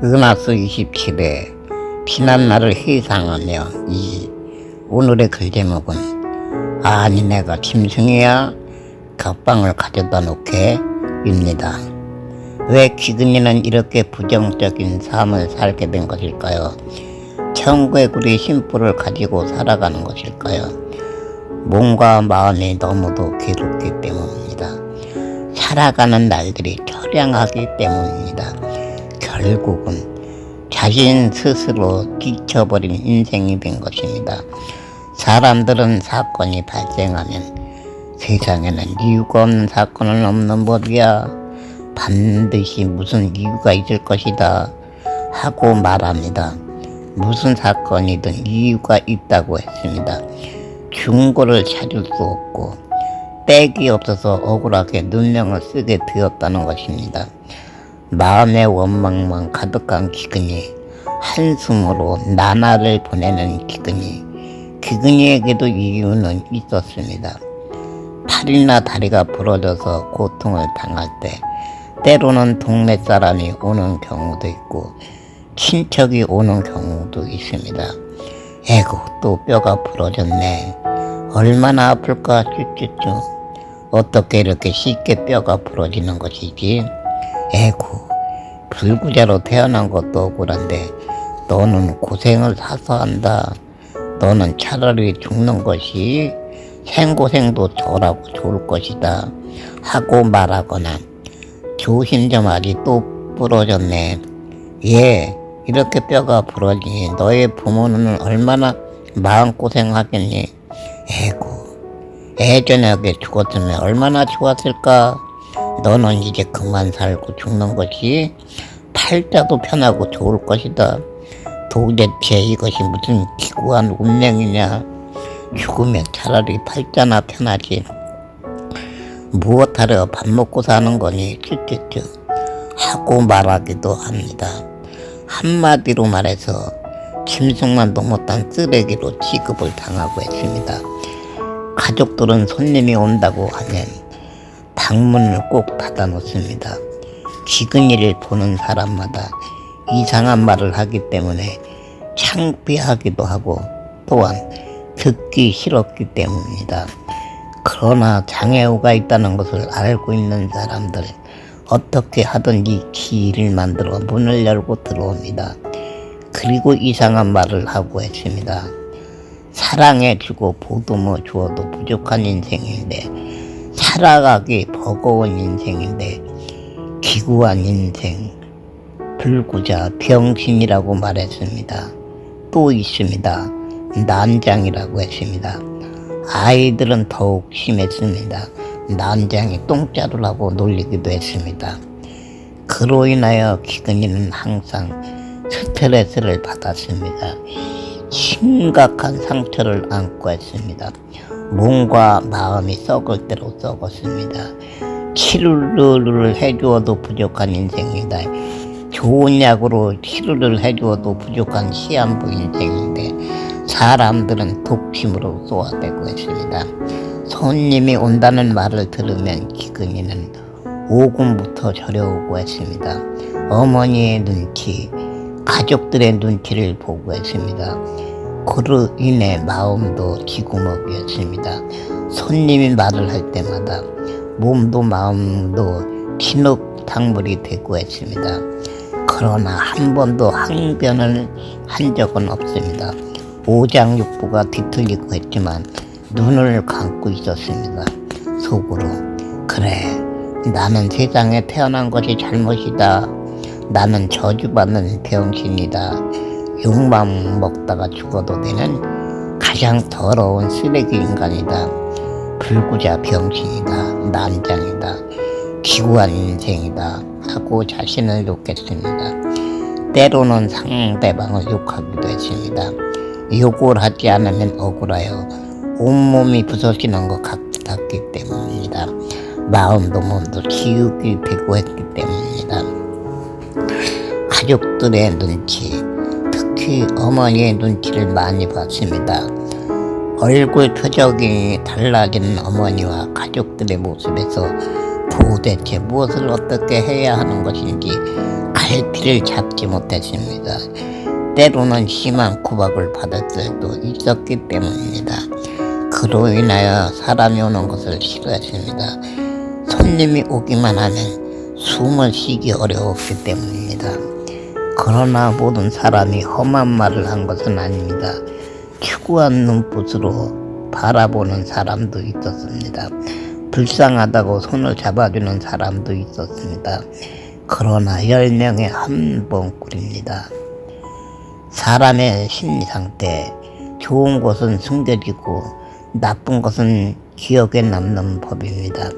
은하수 27회 피난날을 회상하며 오늘의 글 제목은 아니 내가 짐승이야 격방을 가져다 놓게 입니다. 왜 귀근이는 이렇게 부정적인 삶을 살게 된 것일까요? 천국의 굴이 심보를 가지고 살아가는 것일까요? 몸과 마음이 너무도 괴롭기 때문입니다. 살아가는 날들이 처량하기 때문입니다. 결국은 자신 스스로 지쳐버린 인생이 된 것입니다. 사람들은 사건이 발생하면 세상에는 이유가 없는 사건은 없는 법이야. 반드시 무슨 이유가 있을 것이다 하고 말합니다. 무슨 사건이든 이유가 있다고 했습니다. 중고를 찾을 수 없고 빽이 없어서 억울하게 눈명을 쓰게 되었다는 것입니다. 마음의 원망만 가득한 기근이 한숨으로 나날을 보내는 기근이에게도 이유는 있었습니다. 팔이나 다리가 부러져서 고통을 당할 때 때로는 동네 사람이 오는 경우도 있고 친척이 오는 경우도 있습니다. 에고 또 뼈가 부러졌네. 얼마나 아플까 쭈쭈쭈. 어떻게 이렇게 쉽게 뼈가 부러지는 것이지? 에고 불구자로 태어난 것도 억울한데 너는 고생을 사서 한다. 너는 차라리 죽는 것이 생고생도 덜하고 좋을 것이다 하고 말하거나 조심 좀 하지 또 부러졌네. 예, 이렇게 뼈가 부러지니 너의 부모는 얼마나 마음고생하겠니. 에고 애저녁에 죽었으면 얼마나 좋았을까. 너는 이제 그만 살고 죽는 것이 팔자도 편하고 좋을 것이다. 도대체 이것이 무슨 기구한 운명이냐. 죽으면 차라리 팔자나 편하지. 무엇하러 밥 먹고 사는 거니 쭈쭈쭈 하고 말하기도 합니다. 한마디로 말해서 짐승만도 못한 쓰레기로 취급을 당하고 있습니다. 가족들은 손님이 온다고 하면 방문을 꼭 닫아 놓습니다. 기근이를 보는 사람마다 이상한 말을 하기 때문에 창피하기도 하고 또한 듣기 싫었기 때문입니다. 그러나 장애우가 있다는 것을 알고 있는 사람들 어떻게 하든지 길을 만들어 문을 열고 들어옵니다. 그리고 이상한 말을 하고 했습니다. 사랑해주고 보듬어 주어도 부족한 인생인데 살아가기 버거운 인생인데 기구한 인생 불구자 병신이라고 말했습니다. 또 있습니다. 난장이라고 했습니다. 아이들은 더욱 심했습니다. 난장이 똥자루를 하고 놀리기도 했습니다. 그로 인하여 기근이는 항상 스트레스를 받았습니다. 심각한 상처를 안고 했습니다. 몸과 마음이 썩을 대로 썩었습니다. 치료를 해주어도 부족한 인생이다. 좋은 약으로 치료를 해주어도 부족한 시한부 인생인데 사람들은 독침으로 쏘아대고 있습니다. 손님이 온다는 말을 들으면 기근이는 오금부터 저려오고 했습니다. 어머니의 눈치, 가족들의 눈치를 보고 했습니다. 그로 인해 마음도 기구먹이었습니다. 손님이 말을 할 때마다 몸도 마음도 진흙탕물이 되고 했습니다. 그러나 한 번도 항변을 한 적은 없습니다. 오장육부가 뒤틀리고 했지만 눈을 감고 있었습니다. 속으로 그래, 나는 세상에 태어난 것이 잘못이다. 나는 저주받는 병신이다. 욕만 먹다가 죽어도 되는 가장 더러운 쓰레기 인간이다. 불구자 병신이다. 난장이다. 기구한 인생이다 하고 자신을 욕했습니다. 때로는 상대방을 욕하기도 했습니다. 욕을 하지 않으면 억울하여 온몸이 부서지는 것 같았기 때문입니다. 마음도 몸도 기욱이 되고 했기 때문입니다. 가족들의 눈치, 특히 어머니의 눈치를 많이 봤습니다. 얼굴 표정이 달라지는 어머니와 가족들의 모습에서 도대체 무엇을 어떻게 해야 하는 것인지 길을 잡지 못했습니다. 때로는 심한 구박을 받을 때도 있었기 때문입니다. 그로 인하여 사람이 오는 것을 싫어했습니다. 손님이 오기만 하면 숨을 쉬기 어려웠기 때문입니다. 그러나 모든 사람이 험한 말을 한 것은 아닙니다. 추구한 눈빛으로 바라보는 사람도 있었습니다. 불쌍하다고 손을 잡아주는 사람도 있었습니다. 그러나 10명에 한 번뿐입니다. 사람의 심리 상태, 좋은 것은 숨겨지고 나쁜 것은 기억에 남는 법입니다.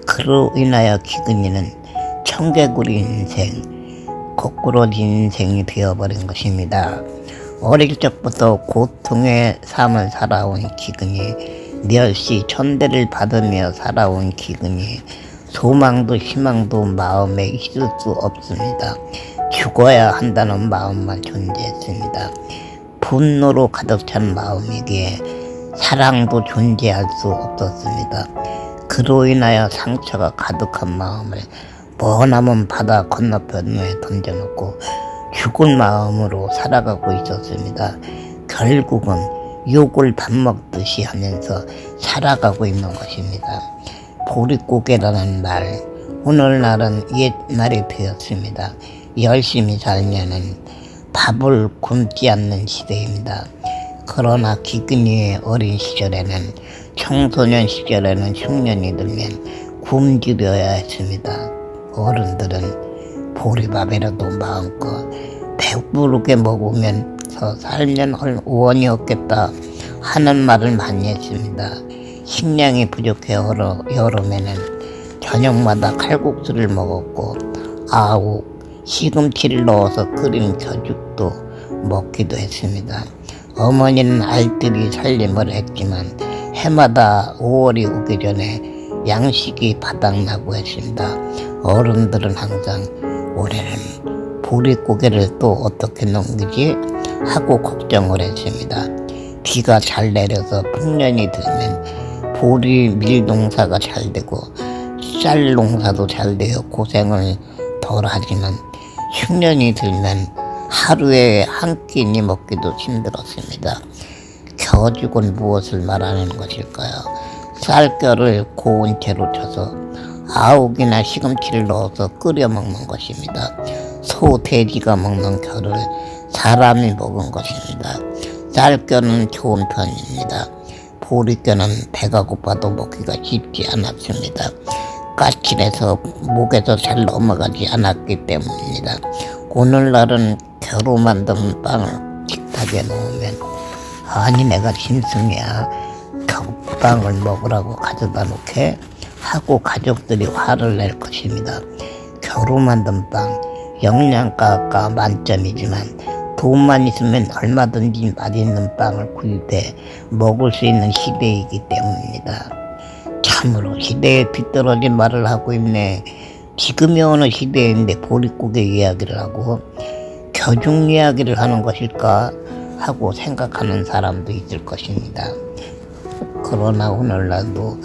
그로 인하여 기근이는 청개구리 인생, 거꾸로진 인생이 되어버린 것입니다. 어릴 적부터 고통의 삶을 살아온 기근이, 멸시, 천대를 받으며 살아온 기근이, 소망도 희망도 마음에 있을 수 없습니다. 죽어야 한다는 마음만 존재했습니다. 분노로 가득 찬 마음이기에 사랑도 존재할 수 없었습니다. 그로 인하여 상처가 가득한 마음을 머나먼 바다 건너편에 던져놓고 죽은 마음으로 살아가고 있었습니다. 결국은 욕을 밥 먹듯이 하면서 살아가고 있는 것입니다. 보릿고개라는 말, 오늘날은 옛날이 되었습니다. 열심히 살면은 밥을 굶지 않는 시대입니다. 그러나 기근이의 어린 시절에는, 청소년 시절에는, 흉년이 들면 굶주려야 했습니다. 어른들은 보리밥이라도 마음껏 배부르게 먹으면서 살면 원이 없겠다 하는 말을 많이 했습니다. 식량이 부족해 여름에는 저녁마다 칼국수를 먹었고 아욱, 시금치를 넣어서 끓인 벼죽도 먹기도 했습니다. 어머니는 알뜰히 살림을 했지만 해마다 5월이 오기 전에 양식이 바닥나고 했습니다. 어른들은 항상 올해는 보릿고개를 또 어떻게 넘기지 하고 걱정을 했습니다. 비가 잘 내려서 풍년이 들면 보리 밀농사가 잘 되고 쌀 농사도 잘 되어 고생을 덜 하지만 흉년이 들면 하루에 한 끼니 먹기도 힘들었습니다. 겨죽은 무엇을 말하는 것일까요? 쌀겨를 고운 채로 쳐서 아욱이나 시금치를 넣어서 끓여 먹는 것입니다. 소, 돼지가 먹는 겨를 사람이 먹은 것입니다. 쌀겨는 좋은 편입니다. 보리겨는 배가 고파도 먹기가 쉽지 않았습니다. 까칠해서 목에서 잘 넘어가지 않았기 때문입니다. 오늘날은 겨로 만든 빵을 식탁에 놓으면 아니 내가 짐승이야 겨빵을 먹으라고 가져다 놓게 하고 가족들이 화를 낼 것입니다. 겨로 만든 빵 영양가가 만점이지만 돈만 있으면 얼마든지 맛있는 빵을 구입해 먹을 수 있는 시대이기 때문입니다. 참으로 시대에 뒤떨어진 말을 하고 있네. 지금이 어느 시대인데 보릿고개 이야기를 하고 겨중 이야기를 하는 것일까 하고 생각하는 사람도 있을 것입니다. 그러나 오늘날도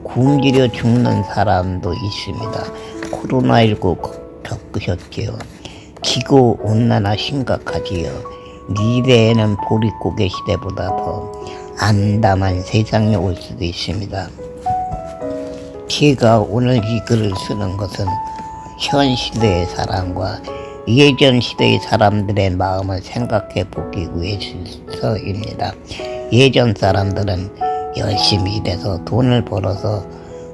굶주려 죽는 사람도 있습니다. 코로나19 겪으셨지요. 기후온난화 심각하지요. 미래에는 보릿고개 시대보다 더 암담한 세상이 올 수도 있습니다. 제가 오늘 이 글을 쓰는 것은 현 시대의 사람과 예전 시대의 사람들의 마음을 생각해 보기 위해서입니다. 예전 사람들은 열심히 일해서 돈을 벌어서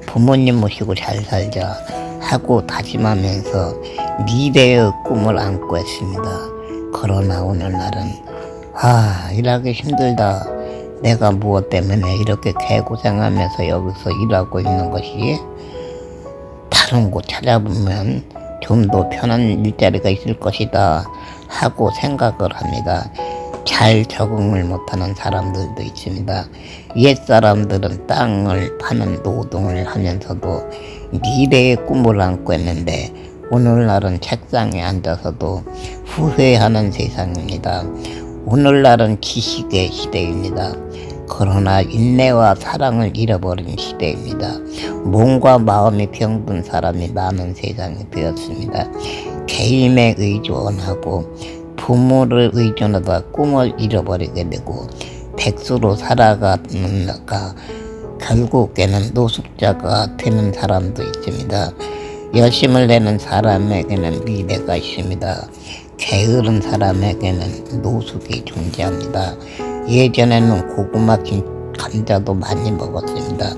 부모님 모시고 잘 살자 하고 다짐하면서 미래의 꿈을 안고 했습니다. 그러나 오늘날은 일하기 힘들다. 내가 무엇 때문에 이렇게 개고생하면서 여기서 일하고 있는 것이 다른 곳 찾아보면 좀 더 편한 일자리가 있을 것이다 하고 생각을 합니다. 잘 적응을 못하는 사람들도 있습니다. 옛 사람들은 땅을 파는 노동을 하면서도 미래의 꿈을 안고 했는데 오늘날은 책상에 앉아서도 후회하는 세상입니다. 오늘날은 지식의 시대입니다. 그러나 인내와 사랑을 잃어버린 시대입니다. 몸과 마음이 병든 사람이 많은 세상이 되었습니다. 개인에 의존하고 부모를 의존하다 꿈을 잃어버리게 되고 백수로 살아가는가 결국에는 노숙자가 되는 사람도 있습니다. 열심을 내는 사람에게는 미래가 있습니다. 게으른 사람에게는 노숙이 존재합니다. 예전에는 고구마 감자도 많이 먹었습니다.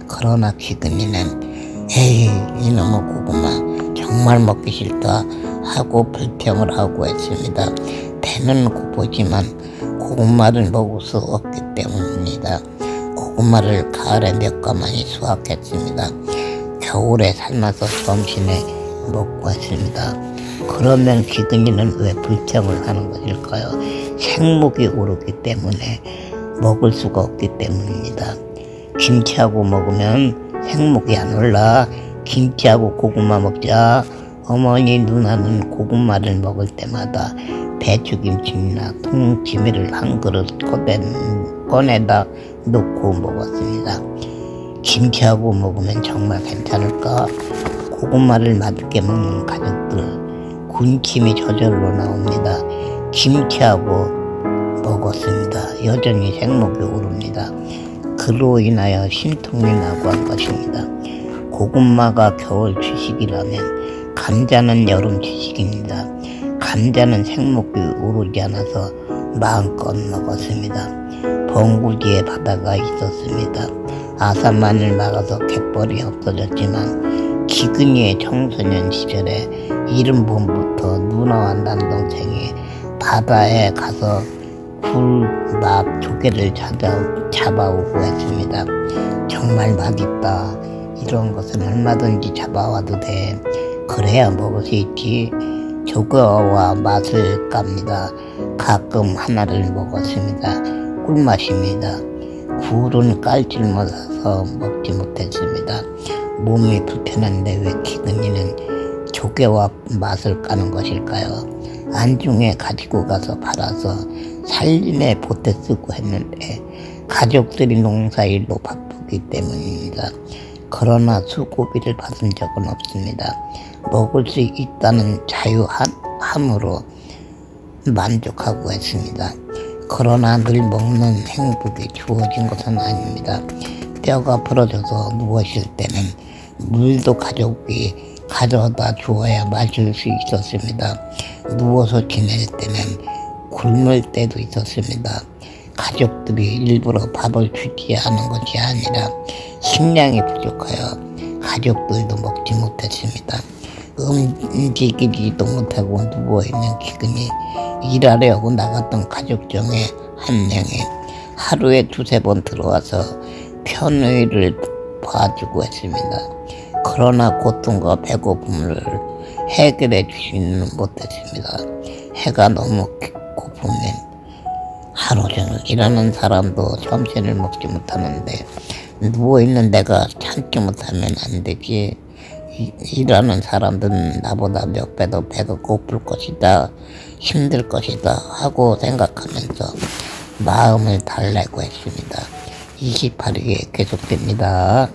그러나 기근이는 에이 이놈의 고구마 정말 먹기 싫다 하고 불평을 하고 했습니다. 배는 고프지만 고구마를 먹을 수 없기 때문입니다. 고구마를 가을에 몇 가마니 수확했습니다. 겨울에 삶아서 점심에 먹고 했습니다. 그러면 기근이는 왜 불평을 하는 것일까요? 생목이 오르기 때문에 먹을 수가 없기 때문입니다. 김치하고 먹으면 생목이 안 올라. 김치하고 고구마 먹자. 어머니 누나는 고구마를 먹을 때마다 배추김치나 통지미를 한 그릇 꺼내다 놓고 먹었습니다. 김치하고 먹으면 정말 괜찮을까? 고구마를 맛있게 먹는 가족들 군침이 저절로 나옵니다. 김치하고 먹었습니다. 여전히 생목이 오릅니다. 그로 인하여 심통이 나고 한 것입니다. 고구마가 겨울 주식이라면 감자는 여름 주식입니다. 감자는 생목이 오르지 않아서 마음껏 먹었습니다. 벙구지에 바다가 있었습니다. 아산만을 막아서 갯벌이 없어졌지만 기근이의 청소년 시절에 이른 봄부터 누나와 남동생이 바다에 가서 굴, 납, 조개를 잡아오고 했습니다. 정말 맛있다. 이런 것은 얼마든지 잡아와도 돼. 그래야 먹을 수 있지. 조개와 맛을 깝니다. 가끔 하나를 먹었습니다. 꿀맛입니다. 굴은 깔질 못해서 먹지 못했습니다. 몸이 불편한데 왜 기근이는 조개와 맛을 까는 것일까요? 안중에 가지고 가서 팔아서 살림에 보태 쓰고 했는데 가족들이 농사일로 바쁘기 때문입니다. 그러나 수고비를 받은 적은 없습니다. 먹을 수 있다는 자유함으로 만족하고 했습니다. 그러나 늘 먹는 행복이 주어진 것은 아닙니다. 뼈가 부러져서 누웠을 때는 물도 가족이 가져다 주어야 마실 수 있었습니다. 누워서 지낼 때는 굶을 때도 있었습니다. 가족들이 일부러 밥을 주지 않은 것이 아니라 식량이 부족하여 가족들도 먹지 못했습니다. 움직이지도 못하고 누워있는 기근이 일하려고 나갔던 가족 중에 한 명이 하루에 2-3번 들어와서 편의를 봐주고 했습니다. 그러나 고통과 배고픔을 해결해 주지는 못했습니다. 해가 너무 고프면 하루 종일 일하는 사람도 점심을 먹지 못하는데 누워있는 내가 참지 못하면 안 되지. 일하는 사람들은 나보다 몇 배 더 배가 고플 것이다, 힘들 것이다 하고 생각하면서 마음을 달래고 했습니다. 28일에 계속됩니다.